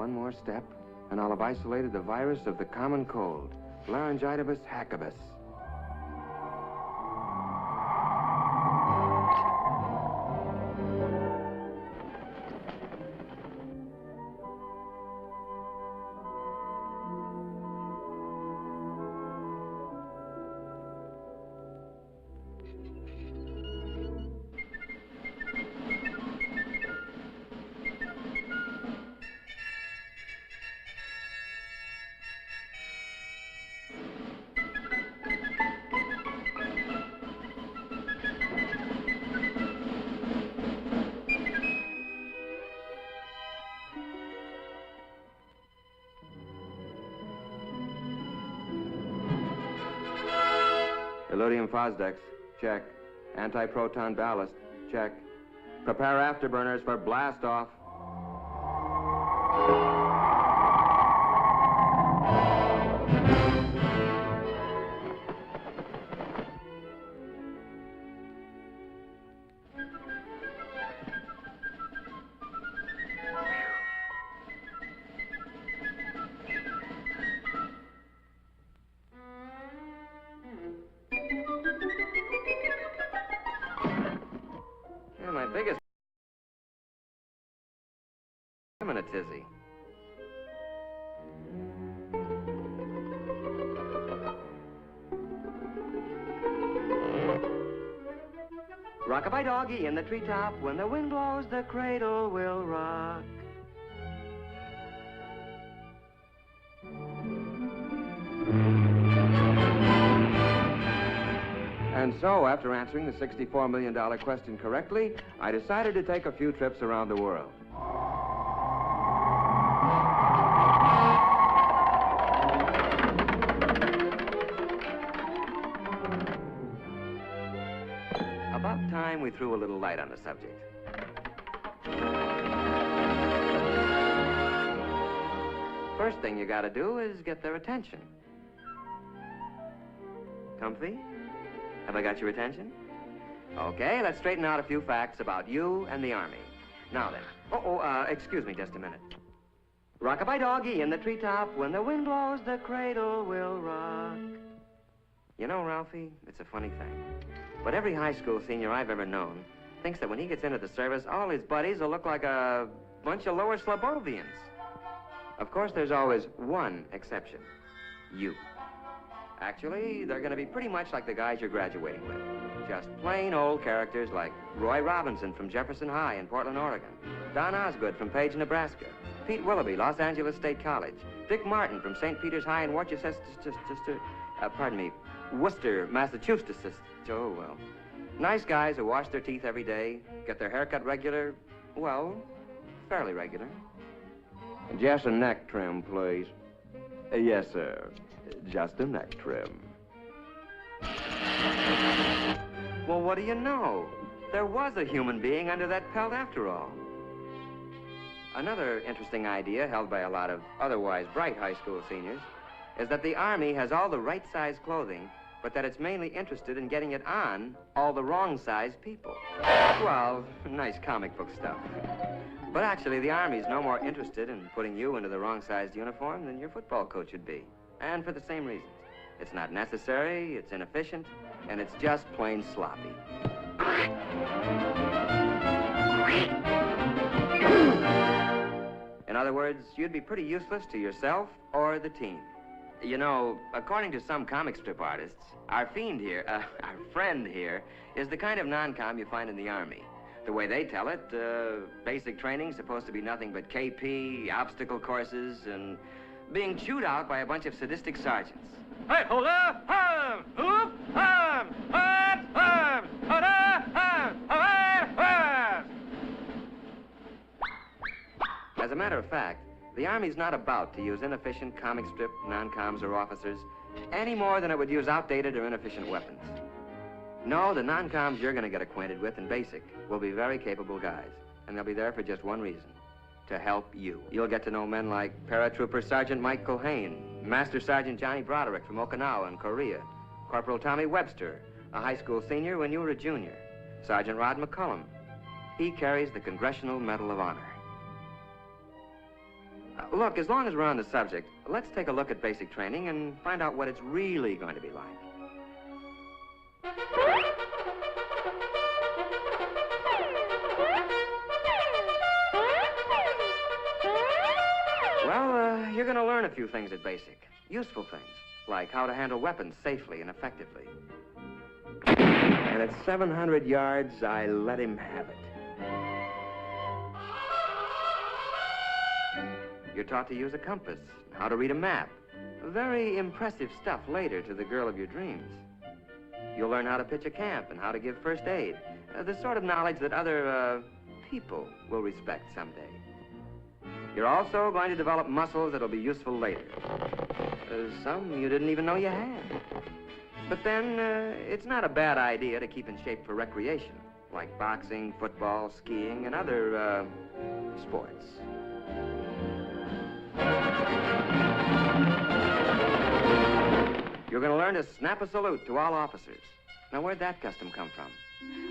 one more step, and I'll have isolated the virus of the common cold, laryngitis hackibus. Illudium Fosdex, check. Anti-proton ballast, check. Prepare afterburners for blast-off. My biggest... I'm in a tizzy. Rock-a-bye doggy in the treetop. When the wind blows, the cradle will rock. And so, after answering the $64 million question correctly, I decided to take a few trips around the world. About time we threw a little light on the subject. First thing you gotta do is get their attention. Comfy? Have I got your attention? Okay, let's straighten out a few facts about you and the Army. Now then. Excuse me just a minute. Rock-a-bye doggy in the treetop. When the wind blows, the cradle will rock. You know, Ralphie, it's a funny thing, but every high school senior I've ever known thinks that when he gets into the service, all his buddies will look like a bunch of lower Slobovians. Of course, there's always one exception. You. Actually, they're going to be pretty much like the guys you're graduating with. Just plain old characters like Roy Robinson from Jefferson High in Portland, Oregon, Don Osgood from Page, Nebraska, Pete Willoughby, Los Angeles State College, Dick Martin from St. Peter's High in Worcester, Worcester, Massachusetts. Oh, well. Nice guys who wash their teeth every day, get their hair cut regular, well, fairly regular. Just a neck trim, please. Yes, sir. Just a neck trim. Well, what do you know? There was a human being under that pelt after all. Another interesting idea held by a lot of otherwise bright high school seniors is that the Army has all the right size clothing, but that it's mainly interested in getting it on all the wrong size people. Well, nice comic book stuff. But actually, the Army's no more interested in putting you into the wrong-sized uniform than your football coach would be. And for the same reasons. It's not necessary, it's inefficient, and it's just plain sloppy. In other words, you'd be pretty useless to yourself or the team. You know, according to some comic strip artists, our friend here, is the kind of non-com you find in the Army. The way they tell it, basic training's supposed to be nothing but KP, obstacle courses, and being chewed out by a bunch of sadistic sergeants. Hey, hold up! Arm! Oop! Arm! Arm! Arm! Arm! Arm! As a matter of fact, the Army's not about to use inefficient comic strip non-coms or officers any more than it would use outdated or inefficient weapons. No, the non-coms you're going to get acquainted with in basic will be very capable guys, and they'll be there for just one reason. To help you. You'll get to know men like Paratrooper Sergeant Mike Culhane, Master Sergeant Johnny Broderick from Okinawa in Korea, Corporal Tommy Webster, a high school senior when you were a junior, Sergeant Rod McCullum. He carries the Congressional Medal of Honor. Look, as long as we're on the subject, let's take a look at basic training and find out what it's really going to be like. Well, you're going to learn a few things at basic. Useful things, like how to handle weapons safely and effectively. And at 700 yards, I let him have it. You're taught to use a compass, how to read a map. Very impressive stuff later to the girl of your dreams. You'll learn how to pitch a camp and how to give first aid. The sort of knowledge that other, people will respect someday. You're also going to develop muscles that'll be useful later. Some you didn't even know you had. But then, it's not a bad idea to keep in shape for recreation, like boxing, football, skiing, and other, sports. You're going to learn to snap a salute to all officers. Now, where'd that custom come from?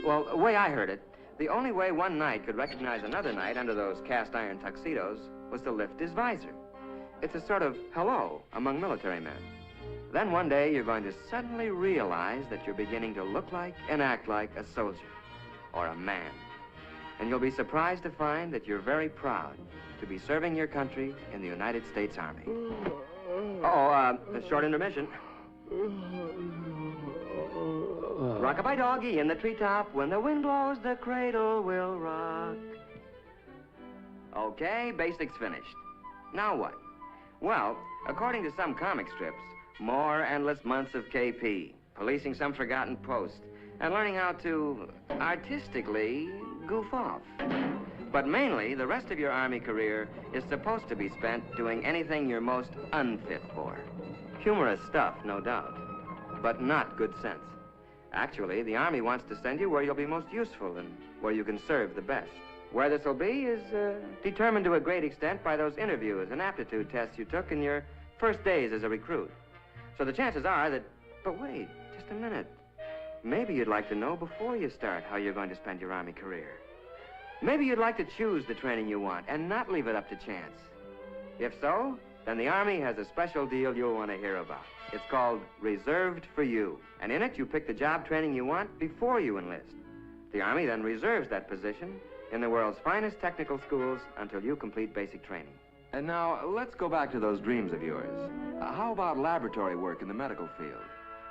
Well, the way I heard it, the only way one knight could recognize another knight under those cast-iron tuxedos was to lift his visor. It's a sort of hello among military men. Then one day, you're going to suddenly realize that you're beginning to look like and act like a soldier or a man. And you'll be surprised to find that you're very proud to be serving your country in the United States Army. A short intermission. Rock-a-bye doggy in the treetop. When the wind blows, the cradle will rock. Okay, basics finished. Now what? Well, according to some comic strips, more endless months of KP, policing some forgotten post, and learning how to artistically goof off. But mainly, the rest of your Army career is supposed to be spent doing anything you're most unfit for. Humorous stuff, no doubt, but not good sense. Actually, the Army wants to send you where you'll be most useful and where you can serve the best. Where this will be is determined to a great extent by those interviews and aptitude tests you took in your first days as a recruit. So the chances are that... But wait, just a minute. Maybe you'd like to know before you start how you're going to spend your Army career. Maybe you'd like to choose the training you want and not leave it up to chance. If so, then the Army has a special deal you'll want to hear about. It's called Reserved for You. And in it, you pick the job training you want before you enlist. The Army then reserves that position in the world's finest technical schools until you complete basic training. And now, let's go back to those dreams of yours. How about laboratory work in the medical field?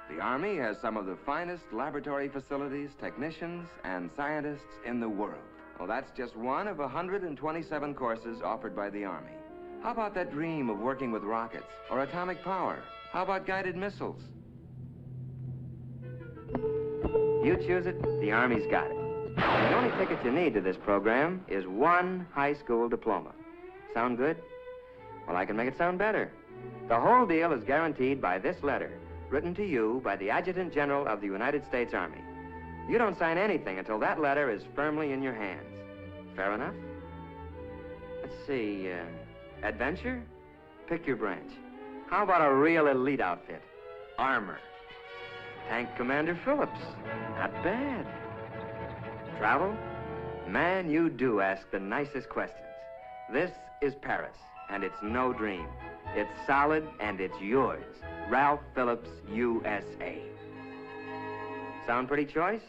The Army has some of the finest laboratory facilities, technicians, and scientists in the world. Well, that's just one of 127 courses offered by the Army. How about that dream of working with rockets or atomic power? How about guided missiles? You choose it, the Army's got it. The only ticket you need to this program is one high school diploma. Sound good? Well, I can make it sound better. The whole deal is guaranteed by this letter, written to you by the Adjutant General of the United States Army. You don't sign anything until that letter is firmly in your hands. Fair enough? Let's see, adventure? Pick your branch. How about a real elite outfit? Armor. Tank Commander Phillips. Not bad. Travel? Man, you do ask the nicest questions. This is Paris, and it's no dream. It's solid, and it's yours. Ralph Phillips, USA. Sound pretty choice?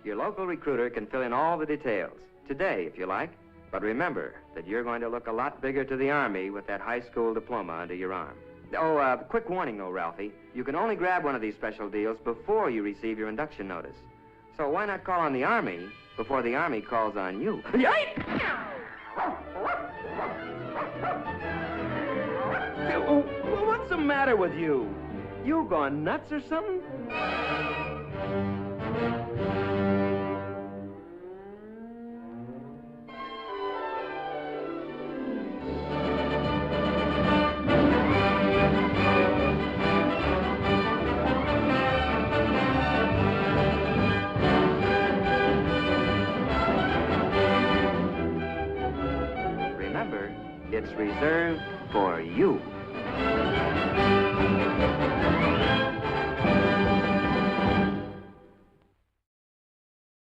Your local recruiter can fill in all the details. Today, if you like. But remember that you're going to look a lot bigger to the Army with that high school diploma under your arm. Oh, quick warning, though, Ralphie. You can only grab one of these special deals before you receive your induction notice. So why not call on the Army before the Army calls on you? What's the matter with you? You gone nuts or something? It's reserved for you.